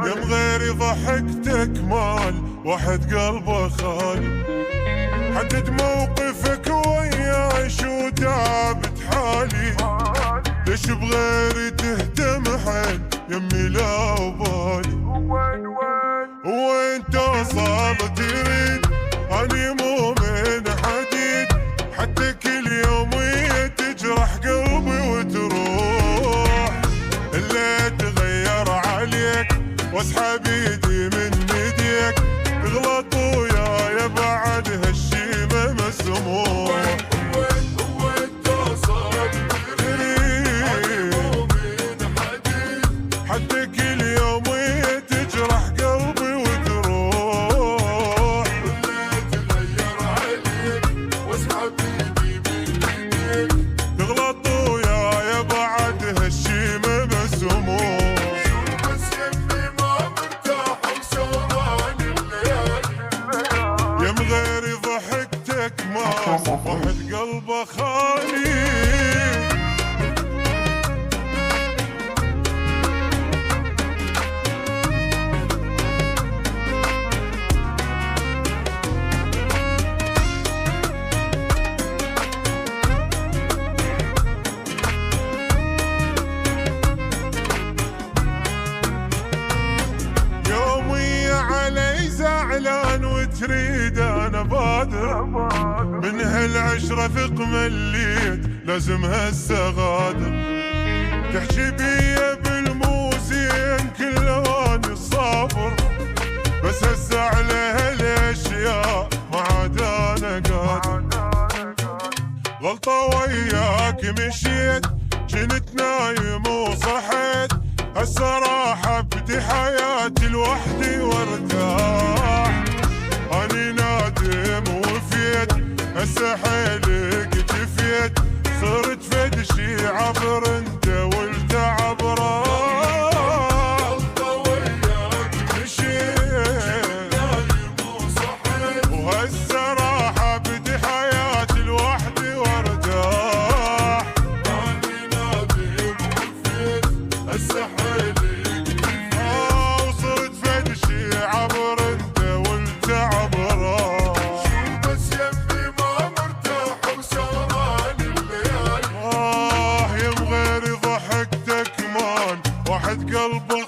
يا مغيري ضحكتك مال واحد قلبه خالي. حدد موقفك وياي شو تعبت حالي. ليش بغيري تهتم حيل يمي لا أبالي. وين توصل تريد أني مو من حديد. حتى كل يومية تجرح قلبي وتروح. اللي تغير عليك واسحب ايدي من يديك. تغلط وياي بعد هالشيمة مسموح. وين توصل تريد حتى كل يومية تجرح قلبي وتروح. اللي تغير عليك واسحب ايدي من يديك. تغلط وياي بعد هالشيمة مسموح. بس يمي ما مرتاح وسهران الليالي. يا مغيري ضحكتك ما واحد قلبه خالي. علي زعلان وتريد انا بادر. من هالعشرة ثق مليت لازم هسه غادر. تحكي بيا بالموزين كل اني صابر. بس هسه على هالاشياء ما عاد انا قادر. غلطة وياك مشيت كنت نايم وصحيت. هسه راح ابدي حياتي لوحدي وارتاح. اني نادم وفيت هسه حيلك جفيت. صرت فد شي عبر انت والتعب راح. غلطة وياك مشيت نايم وصحيت. وهسه راح ابدي حياتي لوحدي وارتاح. اني نادم وفيت هسه وصرت فد شي عبر انت والتعب راح. بس يمي ما مرتاح وسهران الليالي. يا مغيري ضحكتك مان واحد قلبه